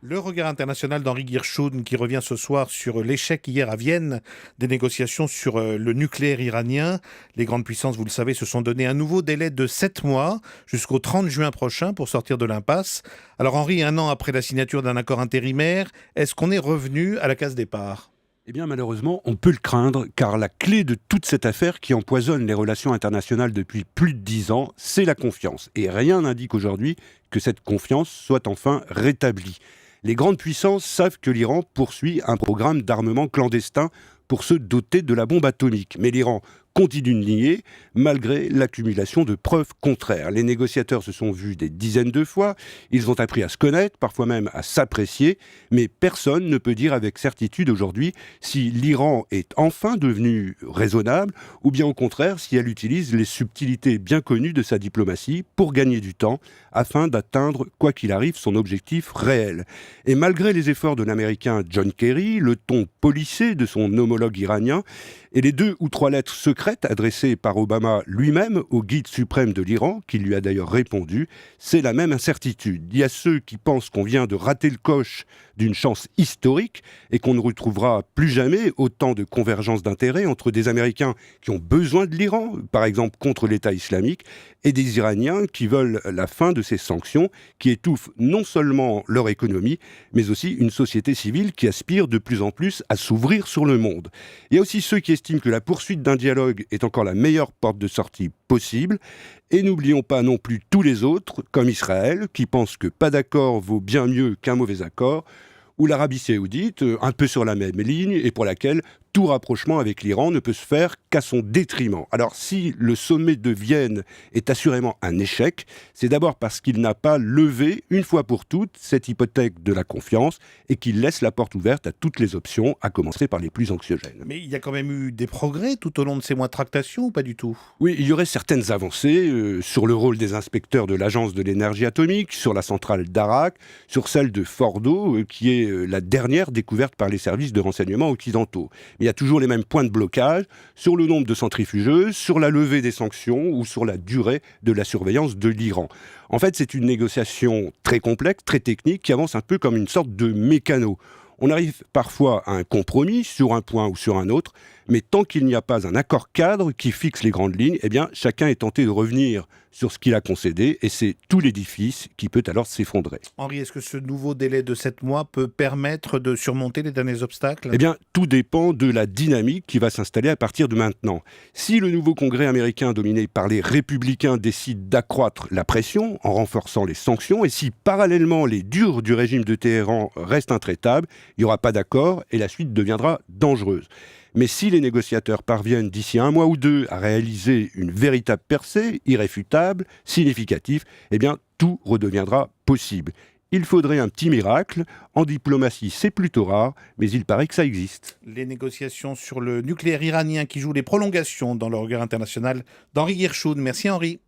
Le regard international d'Henri Guirchoun qui revient ce soir sur l'échec hier à Vienne des négociations sur le nucléaire iranien. Les grandes puissances, vous le savez, se sont donné un nouveau délai de 7 mois jusqu'au 30 juin prochain pour sortir de l'impasse. Alors Henri, un an après la signature d'un accord intérimaire, est-ce qu'on est revenu à la case départ ? Eh bien, malheureusement, on peut le craindre, car la clé de toute cette affaire qui empoisonne les relations internationales depuis plus de 10 ans, c'est la confiance. Et rien n'indique aujourd'hui que cette confiance soit enfin rétablie. Les grandes puissances savent que l'Iran poursuit un programme d'armement clandestin pour se doter de la bombe atomique. Mais l'Iran continue de nier, malgré l'accumulation de preuves contraires. Les négociateurs se sont vus des dizaines de fois, ils ont appris à se connaître, parfois même à s'apprécier, mais personne ne peut dire avec certitude aujourd'hui si l'Iran est enfin devenu raisonnable, ou bien au contraire si elle utilise les subtilités bien connues de sa diplomatie pour gagner du temps, afin d'atteindre, quoi qu'il arrive, son objectif réel. Et malgré les efforts de l'Américain John Kerry, le ton policé de son homologue iranien, et les 2 ou 3 lettres secrètes adressées par Obama lui-même au guide suprême de l'Iran, qui lui a d'ailleurs répondu, c'est la même incertitude. Il y a ceux qui pensent qu'on vient de rater le coche d'une chance historique et qu'on ne retrouvera plus jamais autant de convergence d'intérêts entre des Américains qui ont besoin de l'Iran, par exemple contre l'État islamique, et des Iraniens qui veulent la fin de ces sanctions qui étouffent non seulement leur économie, mais aussi une société civile qui aspire de plus en plus à s'ouvrir sur le monde. Il y a aussi ceux qui estiment que la poursuite d'un dialogue est encore la meilleure porte de sortie possible. Et n'oublions pas non plus tous les autres, comme Israël, qui pensent que pas d'accord vaut bien mieux qu'un mauvais accord, ou l'Arabie saoudite, un peu sur la même ligne, et pour laquelle tout rapprochement avec l'Iran ne peut se faire qu'à son détriment. Alors si le sommet de Vienne est assurément un échec, c'est d'abord parce qu'il n'a pas levé une fois pour toutes cette hypothèque de la confiance et qu'il laisse la porte ouverte à toutes les options, à commencer par les plus anxiogènes. Mais il y a quand même eu des progrès tout au long de ces mois de tractation ou pas du tout ? Oui, il y aurait certaines avancées sur le rôle des inspecteurs de l'Agence de l'énergie atomique, sur la centrale d'Arak, sur celle de Fordo, qui est la dernière découverte par les services de renseignement occidentaux. Mais il y a toujours les mêmes points de blocage sur le nombre de centrifugeuses, sur la levée des sanctions ou sur la durée de la surveillance de l'Iran. En fait, c'est une négociation très complexe, très technique, qui avance un peu comme une sorte de mécano. On arrive parfois à un compromis sur un point ou sur un autre, mais tant qu'il n'y a pas un accord cadre qui fixe les grandes lignes, eh bien, chacun est tenté de revenir sur ce qu'il a concédé, et c'est tout l'édifice qui peut alors s'effondrer. Henri, est-ce que ce nouveau délai de 7 mois peut permettre de surmonter les derniers obstacles ? Eh bien, tout dépend de la dynamique qui va s'installer à partir de maintenant. Si le nouveau Congrès américain dominé par les républicains décide d'accroître la pression en renforçant les sanctions, et si parallèlement les durs du régime de Téhéran restent intraitables, il n'y aura pas d'accord et la suite deviendra dangereuse. Mais si les négociateurs parviennent d'ici 1 mois ou 2 à réaliser une véritable percée, irréfutable, significative, eh bien tout redeviendra possible. Il faudrait un petit miracle. En diplomatie, c'est plutôt rare, mais il paraît que ça existe. Les négociations sur le nucléaire iranien qui jouent les prolongations dans le regard international d'Henri Guirchoun. Merci Henri.